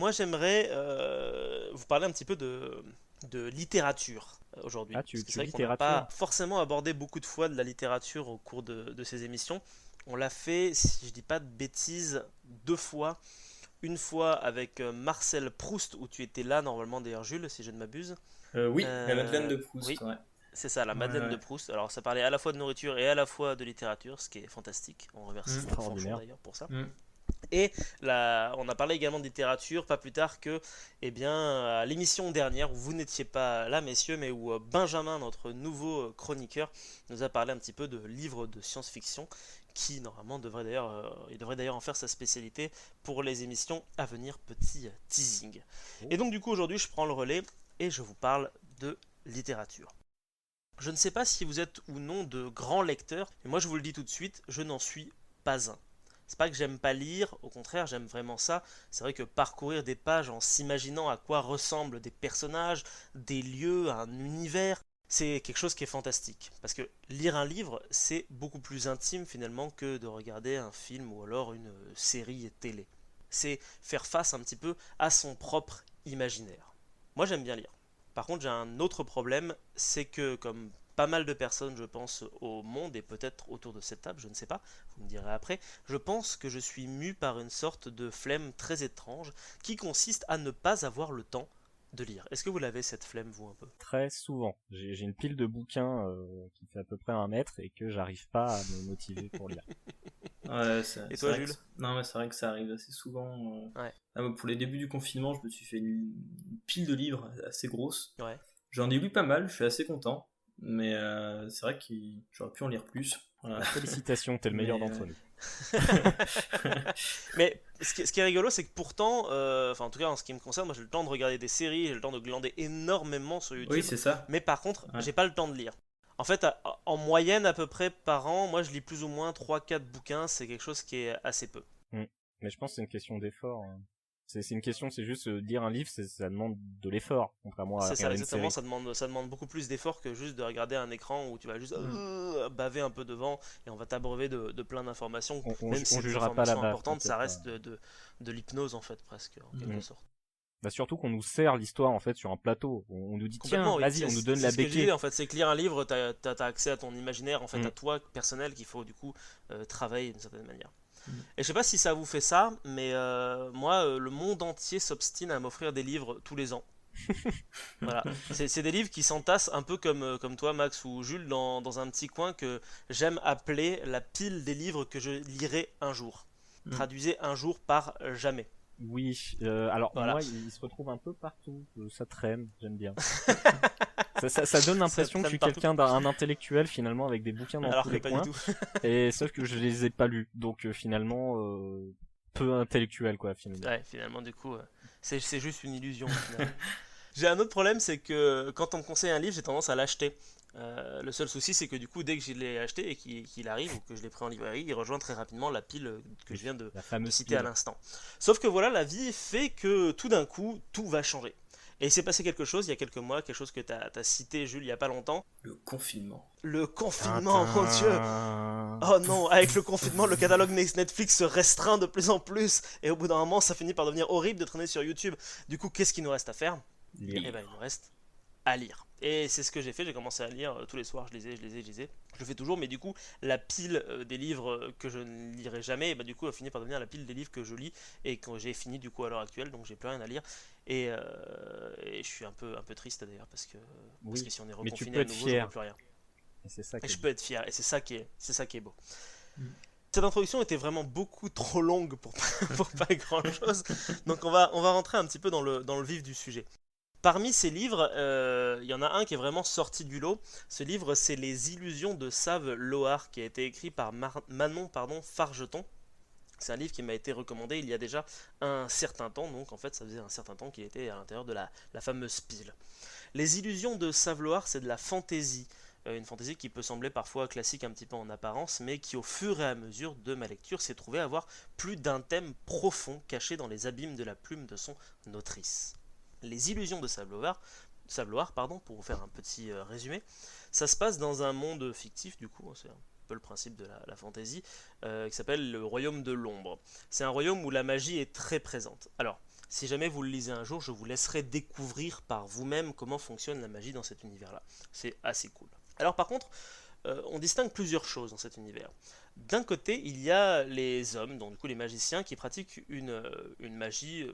moi j'aimerais vous parler un petit peu de littérature aujourd'hui. Ah, Parce tu, que tu c'est vrai lis qu'on n'a littérature? pas forcément abordé beaucoup de fois de la littérature au cours de ces émissions. On l'a fait, si je dis pas de bêtises, deux fois. Une fois avec Marcel Proust, où tu étais là normalement d'ailleurs Jules, si je ne m'abuse. Oui, la Madeleine de Oui, Proust, ouais. c'est ça, la Ouais, Madeleine de ouais. Proust. Alors ça parlait à la fois de nourriture et à la fois de littérature, ce qui est fantastique. On remercie Mm, Franck Fanchon extraordinaire. d'ailleurs pour ça. Mm. Et on a parlé également de littérature, pas plus tard que eh bien, à l'émission dernière, où vous n'étiez pas là, messieurs, mais où Benjamin, notre nouveau chroniqueur, nous a parlé un petit peu de livres de science-fiction, qui normalement il devrait d'ailleurs en faire sa spécialité pour les émissions à venir, petit teasing. Et Oh. donc du coup aujourd'hui je prends le relais et je vous parle de littérature. Je ne sais pas si vous êtes ou non de grands lecteurs, mais moi je vous le dis tout de suite, je n'en suis pas un. C'est pas que j'aime pas lire, au contraire, j'aime vraiment ça. C'est vrai que parcourir des pages en s'imaginant à quoi ressemblent des personnages, des lieux, un univers, c'est quelque chose qui est fantastique. Parce que lire un livre, c'est beaucoup plus intime finalement que de regarder un film ou alors une série télé. C'est faire face un petit peu à son propre imaginaire. Moi j'aime bien lire. Par contre, j'ai un autre problème, c'est que comme pas mal de personnes, je pense, au monde et peut-être autour de cette table, je ne sais pas, vous me direz après, je pense que je suis mu par une sorte de flemme très étrange qui consiste à ne pas avoir le temps de lire. Est-ce que vous l'avez cette flemme, vous, un peu? Très souvent. J'ai une pile de bouquins qui fait à peu près 1 mètre et que j'arrive pas à me motiver pour lire. Ouais, Et c'est toi, vrai que Jules? non, mais c'est vrai que ça arrive assez souvent. Ouais, Moi, pour les débuts du confinement, je me suis fait une pile de livres assez grosse. ouais. J'en ai lu pas mal, je suis assez content, mais c'est vrai que j'aurais pu en lire plus. Voilà. Bah, félicitations, t'es le meilleur Mais d'entre nous. Mais ce qui est rigolo, c'est que pourtant, enfin en tout cas en ce qui me concerne, moi j'ai le temps de regarder des séries, j'ai le temps de glander énormément sur oui, YouTube, c'est ça. mais par contre, Ouais. j'ai pas le temps de lire. En fait, en moyenne à peu près par an, moi je lis plus ou moins 3 4 bouquins, c'est quelque chose qui est assez peu. Mm. Mais je pense que c'est une question d'effort, hein. C'est une question, c'est juste lire un livre, ça demande de l'effort, contrairement à C'est ça, regarder une exactement, série. ça demande beaucoup plus d'efforts que juste de regarder un écran où tu vas juste Mm. baver un peu devant et on va t'abreuver de plein d'informations. Même si On c'est des jugera pas la informations baffe, importantes, ça t'inquiète pas. reste de l'hypnose en fait, presque, en Mm. quelque Mm. sorte. Bah surtout qu'on nous sert l'histoire en fait sur un plateau. On nous dit tiens, Complètement, oui. vas-y, C'est on nous donne c'est la ce que je disais béquée. en fait, c'est que lire un livre, t'as accès à ton imaginaire, en fait, Mm. à toi personnel qu'il faut du coup travailler d'une certaine manière. Mm. Et je sais pas si ça vous fait ça, mais moi, le monde entier s'obstine à m'offrir des livres tous les ans. Voilà, c'est des livres qui s'entassent un peu comme toi, Max ou Jules, dans un petit coin que j'aime appeler la pile des livres que je lirai un jour. Mm. Traduisez un jour par jamais. Oui, alors Voilà, moi, il se retrouve un peu partout. Ça traîne, j'aime bien. Ça donne ça l'impression que je traîne suis partout, quelqu'un d'un intellectuel finalement avec des bouquins dans alors tous que les pas du coins. tout. Et sauf que je les ai pas lus, donc finalement peu intellectuel quoi finalement. Ouais, finalement, du coup, c'est juste une illusion au final. J'ai un autre problème, c'est que quand on me conseille un livre, j'ai tendance à l'acheter. Le seul souci, c'est que du coup, dès que je l'ai acheté et qu'il arrive ou que je l'ai pris en librairie, il rejoint très rapidement la pile que je Oui, viens de, la de fameuse citer à pile. l'instant. Sauf que voilà, la vie fait que tout d'un coup, tout va changer. Et il s'est passé quelque chose il y a quelques mois, quelque chose que tu as cité, Jules, il n'y a pas longtemps. Le confinement. Le confinement, mon Dieu! Tintin. Oh non, avec le confinement, le catalogue Netflix se restreint de plus en plus. Et au bout d'un moment, ça finit par devenir horrible de traîner sur YouTube. Du coup, qu'est-ce qu'il nous reste à faire? Eh ben, Lire. il nous reste à lire. Et c'est ce que j'ai fait, j'ai commencé à lire tous les soirs, je lisais. Je le fais toujours, mais du coup, la pile des livres que je ne lirai jamais, bah, du coup, a fini par devenir la pile des livres que je lis et que j'ai fini du coup à l'heure actuelle, donc j'ai plus rien à lire. Et je suis un peu triste d'ailleurs, parce que Oui, si on est mais tu reconfiné peux à être nouveau, j'aurai fier. plus rien. Et c'est ça Et qui est je bien. peux être fier, et c'est ça qui est beau. Mm. Cette introduction était vraiment beaucoup trop longue pour, pour pas grand chose, donc on va rentrer un petit peu dans le vif du sujet. Parmi ces livres, il y en a un qui est vraiment sorti du lot. Ce livre, c'est Les Illusions de Save Loar, qui a été écrit par Manon Fargeton. C'est un livre qui m'a été recommandé il y a déjà un certain temps, donc en fait ça faisait un certain temps qu'il était à l'intérieur de la fameuse pile. Les Illusions de Save Loar, c'est de la fantaisie. Une fantaisie qui peut sembler parfois classique un petit peu en apparence, mais qui au fur et à mesure de ma lecture s'est trouvé avoir plus d'un thème profond caché dans les abîmes de la plume de son autrice. Les Illusions de Sabloir, pardon, pour vous faire un petit résumé, ça se passe dans un monde fictif, du coup, c'est peu le principe de la fantasy, qui s'appelle le Royaume de l'Ombre. C'est un royaume où la magie est très présente. Alors, si jamais vous le lisez un jour, je vous laisserai découvrir par vous-même comment fonctionne la magie dans cet univers-là. C'est assez cool. Alors par contre, on distingue plusieurs choses dans cet univers. D'un côté, il y a les hommes, donc du coup les magiciens, qui pratiquent une magie,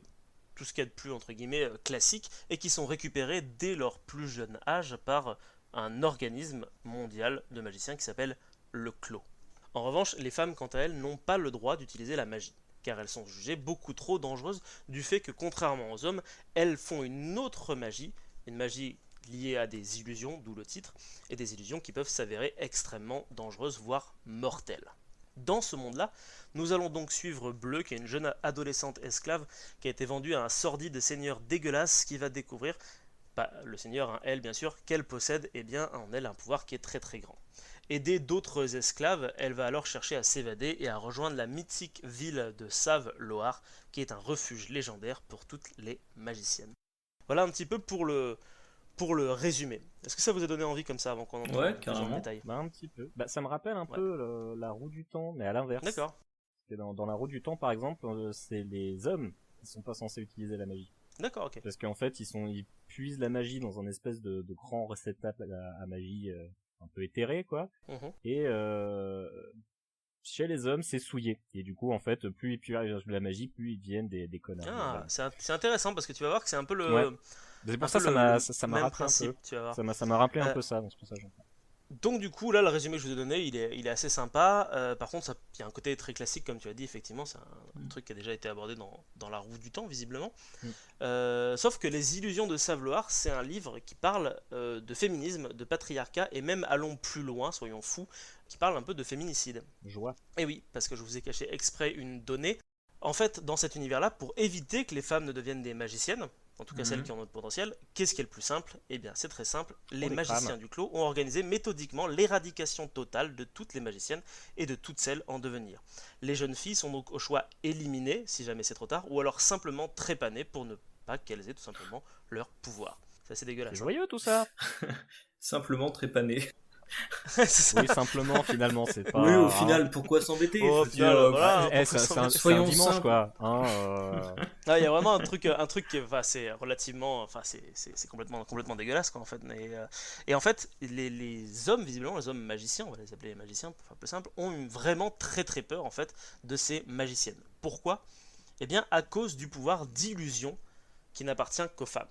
tout ce qu'il y a de plus entre guillemets classique, et qui sont récupérés dès leur plus jeune âge par un organisme mondial de magiciens qui s'appelle le Clos. En revanche, les femmes, quant à elles, n'ont pas le droit d'utiliser la magie, car elles sont jugées beaucoup trop dangereuses du fait que, contrairement aux hommes, elles font une autre magie, une magie liées à des illusions, d'où le titre, et des illusions qui peuvent s'avérer extrêmement dangereuses, voire mortelles. Dans ce monde-là, nous allons donc suivre Bleu, qui est une jeune adolescente esclave qui a été vendue à un sordide seigneur dégueulasse qui va découvrir, le seigneur, elle bien sûr, qu'elle possède en elle un pouvoir qui est très très grand. Aidée d'autres esclaves, elle va alors chercher à s'évader et à rejoindre la mythique ville de Save-Loar, qui est un refuge légendaire pour toutes les magiciennes. Voilà un petit peu pour le résumé. Est-ce que ça vous a donné envie comme ça avant qu'on entre carrément. dans le détail? Un petit peu. Ça me rappelle un peu la roue du temps, mais à l'inverse. D'accord. Parce que dans la roue du temps, par exemple, c'est les hommes qui sont pas censés utiliser la magie. D'accord, ok. Parce qu'en fait, ils puisent la magie dans un espèce de grand réceptacle à magie un peu éthéré, quoi. Et chez les hommes, c'est souillé. Et du coup, en fait, plus ils purgent de la magie, plus ils deviennent des connards. Ah, c'est intéressant parce que tu vas voir que c'est un peu le... Ouais. C'est pour ça que ça m'a rappelé principe, un peu. tu vas voir. Ça m'a rappelé un peu ça, donc c'est pour ça que j'en parle. Donc du coup, là, le résumé que je vous ai donné, il est assez sympa. Par contre, il y a un côté très classique, comme tu as dit, effectivement, c'est un truc qui a déjà été abordé dans la roue du temps, visiblement. Sauf que Les Illusions de Save-Loar, c'est un livre qui parle de féminisme, de patriarcat, et même, allons plus loin, soyons fous, qui parle un peu de féminicide. Joie. Et oui, parce que je vous ai caché exprès une donnée. En fait, dans cet univers-là, pour éviter que les femmes ne deviennent des magiciennes, en tout cas celles qui ont notre potentiel, qu'est-ce qui est le plus simple? Eh bien, c'est très simple. Les magiciens du Clos ont organisé méthodiquement l'éradication totale de toutes les magiciennes et de toutes celles en devenir. Les jeunes filles sont donc au choix éliminées, si jamais c'est trop tard, ou alors simplement trépanées pour ne pas qu'elles aient tout simplement leur pouvoir. C'est assez dégueulasse. C'est joyeux tout ça. Simplement trépané. Oui, simplement, finalement, c'est pas... Oui, au final, pourquoi s'embêter? C'est un dimanche, quoi. Il y a vraiment un truc qui c'est relativement... c'est complètement dégueulasse, quoi, en fait. Et en fait, les hommes, visiblement, les hommes magiciens, on va les appeler les magiciens, pour faire plus simple, ont vraiment très très peur, en fait, de ces magiciennes. Pourquoi? Eh bien, à cause du pouvoir d'illusion qui n'appartient qu'aux femmes.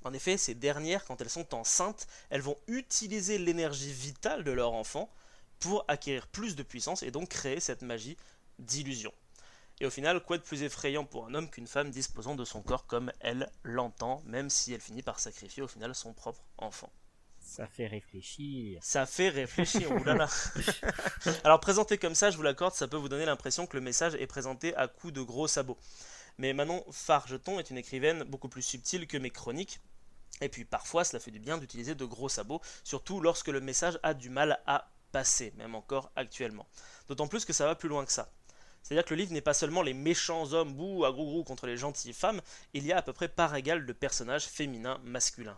En effet, ces dernières, quand elles sont enceintes, elles vont utiliser l'énergie vitale de leur enfant pour acquérir plus de puissance et donc créer cette magie d'illusion. Et au final, quoi de plus effrayant pour un homme qu'une femme disposant de son corps comme elle l'entend, même si elle finit par sacrifier au final son propre enfant. Ça fait réfléchir. Ça fait réfléchir, oulala. Alors présenté comme ça, je vous l'accorde, ça peut vous donner l'impression que le message est présenté à coups de gros sabots. Mais Manon Fargeton est une écrivaine beaucoup plus subtile que mes chroniques. Et puis parfois cela fait du bien d'utiliser de gros sabots, surtout lorsque le message a du mal à passer, même encore actuellement. D'autant plus que ça va plus loin que ça. C'est-à-dire que le livre n'est pas seulement les méchants hommes bouh à grou contre les gentilles femmes, il y a à peu près part égale de personnages féminins masculins.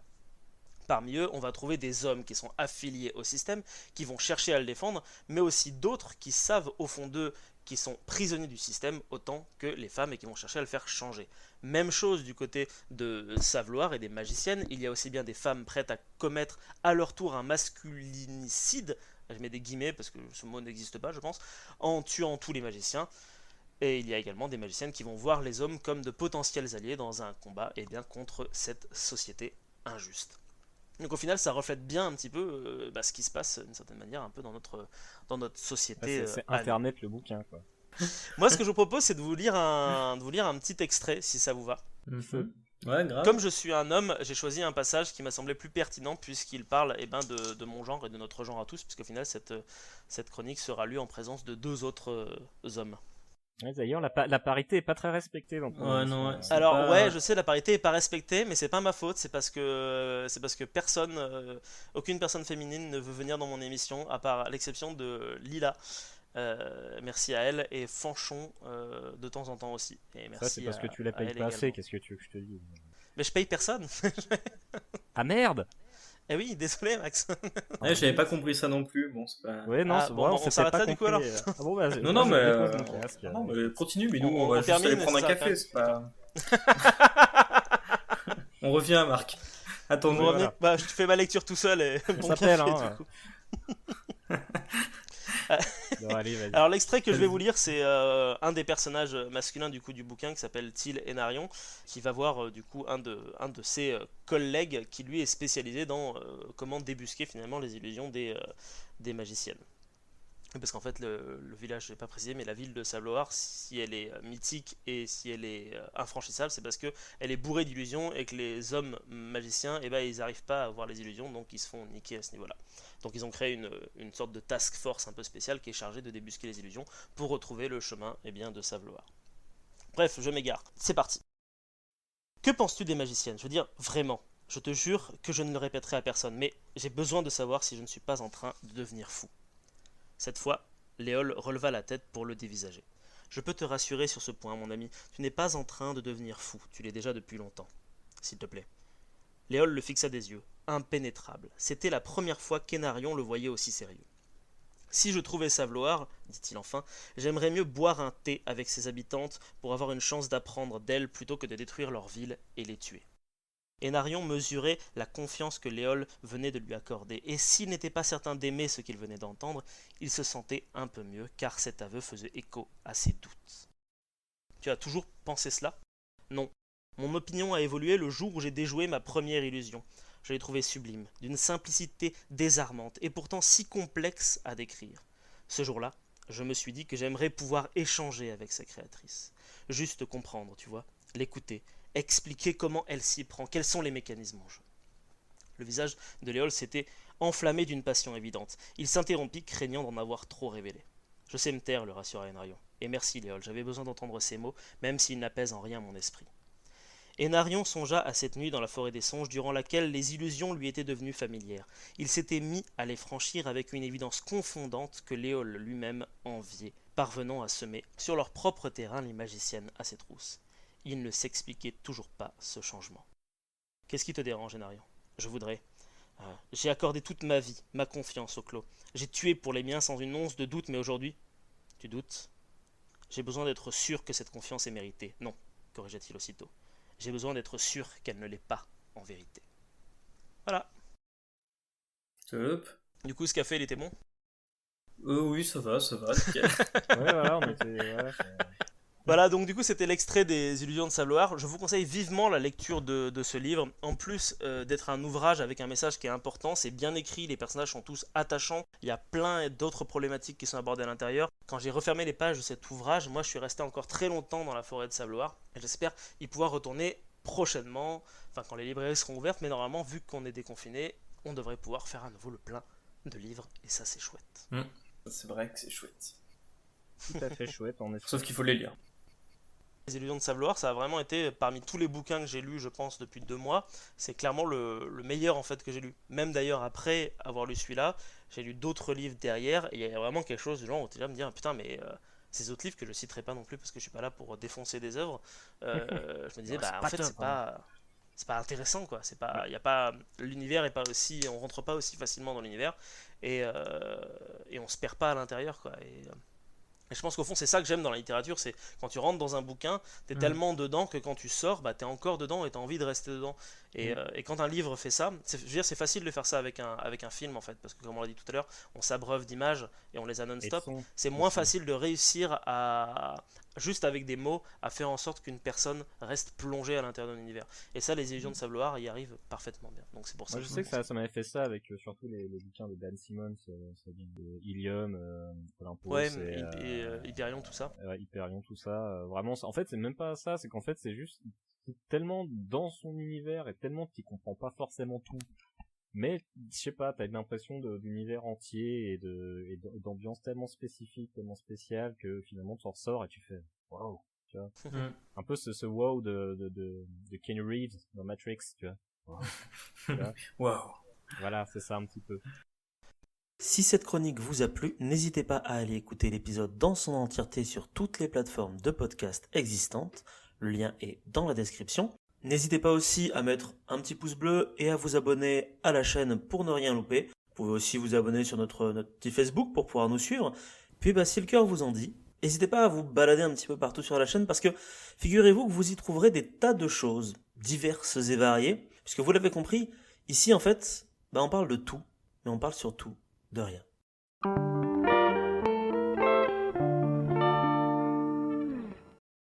Parmi eux, on va trouver des hommes qui sont affiliés au système, qui vont chercher à le défendre, mais aussi d'autres qui savent au fond d'eux qui sont prisonniers du système autant que les femmes et qui vont chercher à le faire changer. Même chose du côté de Save-Loar et des magiciennes, il y a aussi bien des femmes prêtes à commettre à leur tour un masculinicide, je mets des guillemets parce que ce mot n'existe pas je pense, en tuant tous les magiciens. Et il y a également des magiciennes qui vont voir les hommes comme de potentiels alliés dans un combat contre cette société injuste. Donc au final, ça reflète bien un petit peu ce qui se passe d'une certaine manière un peu dans notre société. C'est Internet le bouquin, quoi. Moi, ce que je vous propose, c'est de vous lire un petit extrait, si ça vous va. Ouais, grave. Comme je suis un homme, j'ai choisi un passage qui m'a semblé plus pertinent puisqu'il parle de mon genre et de notre genre à tous, puisqu'au final, cette chronique sera lue en présence de 2 autres hommes. Ouais, d'ailleurs, la parité est pas très respectée dans ton Alors ouais, je sais, la parité est pas respectée, mais c'est pas ma faute, c'est parce que aucune personne féminine ne veut venir dans mon émission, à l'exception de Lila. Merci à elle, et Fanchon de temps en temps aussi. Et merci ça, c'est parce que tu la payes pas assez, qu'est-ce que tu veux que je te dise? Mais je paye personne. Ah merde! Eh oui, désolé Max. Ouais, j'avais pas compris ça non plus. Bon, c'est pas. Ouais, non, Ah, c'est bon, bon, on s'arrête là, pas du coup, compris. alors. Ah bon, bah, Non, non, mais. je dépose mon casque. Non, mais continue, mais nous, On on va juste aller termine, prendre un c'est ça, café, quand c'est pas. On revient, Marc. Attends, Vous nous. revenez bah, je fais ma lecture tout seul et On bon s'appelle, café, hein. du coup. Bon, allez, vas-y. Alors l'extrait que je vais vous lire, c'est un des personnages masculins du coup du bouquin qui s'appelle Tyl Enarion, qui va voir du coup un de ses collègues qui lui est spécialisé dans comment débusquer finalement les illusions des magiciennes. Parce qu'en fait le village, je n'ai pas précisé, mais la ville de Sabloar, si elle est mythique et si elle est infranchissable, c'est parce que elle est bourrée d'illusions et que les hommes magiciens, eh ben, ils n'arrivent pas à voir les illusions, donc ils se font niquer à ce niveau-là. Donc ils ont créé une sorte de task force un peu spéciale qui est chargée de débusquer les illusions pour retrouver le chemin de Sabloar. Bref, je m'égare. C'est parti. Que penses-tu des magiciennes? Je veux dire, vraiment, je te jure que je ne le répéterai à personne, mais j'ai besoin de savoir si je ne suis pas en train de devenir fou. Cette fois, Léol releva la tête pour le dévisager. Je peux te rassurer sur ce point, mon ami, tu n'es pas en train de devenir fou, tu l'es déjà depuis longtemps. S'il te plaît. Léol le fixa des yeux, impénétrable. C'était la première fois qu'Enarion le voyait aussi sérieux. Si je trouvais Sabloar, dit-il enfin, j'aimerais mieux boire un thé avec ses habitantes pour avoir une chance d'apprendre d'elles plutôt que de détruire leur ville et les tuer. Enarion mesurait la confiance que Léol venait de lui accorder, et s'il n'était pas certain d'aimer ce qu'il venait d'entendre, il se sentait un peu mieux, car cet aveu faisait écho à ses doutes. Tu as toujours pensé cela? Non. Mon opinion a évolué le jour où j'ai déjoué ma première illusion. Je l'ai trouvée sublime, d'une simplicité désarmante, et pourtant si complexe à décrire. Ce jour-là, je me suis dit que j'aimerais pouvoir échanger avec sa créatrice. Juste comprendre, tu vois, l'écouter, expliquer comment elle s'y prend, quels sont les mécanismes en jeu. Le visage de Léol s'était enflammé d'une passion évidente. Il s'interrompit, craignant d'en avoir trop révélé. Je sais me taire, le rassura Enarion. Et merci Léol, j'avais besoin d'entendre ces mots, même s'ils n'apaisent en rien mon esprit. Enarion songea à cette nuit dans la forêt des songes, durant laquelle les illusions lui étaient devenues familières. Il s'était mis à les franchir avec une évidence confondante que Léol lui-même enviait, parvenant à semer sur leur propre terrain les magiciennes à ses trousses. Il ne s'expliquait toujours pas ce changement. Qu'est-ce qui te dérange, Enarion? Je voudrais. J'ai accordé toute ma vie, ma confiance au clos. J'ai tué pour les miens sans une once de doute, mais aujourd'hui... Tu doutes? J'ai besoin d'être sûr que cette confiance est méritée. Non, corrigea-t-il aussitôt. J'ai besoin d'être sûr qu'elle ne l'est pas, en vérité. Voilà. Top. Du coup, ce café, il était bon? Oui, ça va, nickel. Ouais, voilà, on était... Ouais, Voilà, donc du coup c'était l'extrait des Illusions de Sabloar. Je vous conseille vivement la lecture de ce livre. En plus d'être un ouvrage avec un message qui est important, c'est bien écrit, les personnages sont tous attachants. Il y a plein d'autres problématiques qui sont abordées à l'intérieur. Quand j'ai refermé les pages de cet ouvrage, moi je suis resté encore très longtemps dans la forêt de Sabloar. Et j'espère y pouvoir retourner prochainement, enfin quand les librairies seront ouvertes, mais normalement vu qu'on est déconfiné, on devrait pouvoir faire à nouveau le plein de livres, et ça c'est chouette. C'est vrai que c'est chouette. Tout à fait chouette, en effet. Sauf qu'il faut les lire. Les Illusions de Sabloar, ça a vraiment été, parmi tous les bouquins que j'ai lus, je pense, depuis 2 mois, c'est clairement le meilleur en fait que j'ai lu. Même d'ailleurs après avoir lu celui-là, j'ai lu d'autres livres derrière, et il y a vraiment quelque chose de genre où tu vas me dire, putain, mais ces autres livres que je citerai pas non plus parce que je suis pas là pour défoncer des œuvres, je me disais, bah en fait c'est pas intéressant quoi, c'est pas, y a pas, l'univers est pas aussi, on rentre pas aussi facilement dans l'univers, et on se perd pas à l'intérieur quoi. Et je pense qu'au fond, c'est ça que j'aime dans la littérature, c'est quand tu rentres dans un bouquin, t'es tellement dedans que quand tu sors, bah, t'es encore dedans et t'as envie de rester dedans. Et quand un livre fait ça, je veux dire, c'est facile de faire ça avec un film en fait, parce que comme on l'a dit tout à l'heure, on s'abreuve d'images et on les a non-stop. C'est moins facile de réussir à, juste avec des mots, à faire en sorte qu'une personne reste plongée à l'intérieur d'un univers. Et ça, les Illusions de Sabloar y arrivent parfaitement bien. Donc c'est pour ça. Moi, je sais que ça m'avait fait ça avec surtout les bouquins de Dan Simmons, de Ilium, Olympus, ouais, et Hyperion, tout ça. Hyperion, tout ça. Vraiment, en fait, c'est même pas ça, c'est qu'en fait, c'est juste tellement dans son univers et tellement qu'il comprend pas forcément tout. Mais, je sais pas, t'as l'impression d'univers entier et d'ambiance tellement spécifique, tellement spéciale que finalement tu en ressors et tu fais waouh, tu vois. Un peu ce wow de Keanu Reeves dans Matrix, tu vois. Waouh. Voilà, c'est ça un petit peu. Si cette chronique vous a plu, n'hésitez pas à aller écouter l'épisode dans son entièreté sur toutes les plateformes de podcast existantes. Le lien est dans la description. N'hésitez pas aussi à mettre un petit pouce bleu et à vous abonner à la chaîne pour ne rien louper. Vous pouvez aussi vous abonner sur notre petit Facebook pour pouvoir nous suivre. Puis si le cœur vous en dit, n'hésitez pas à vous balader un petit peu partout sur la chaîne parce que figurez-vous que vous y trouverez des tas de choses diverses et variées. Puisque vous l'avez compris, ici en fait, on parle de tout, mais on parle surtout de rien.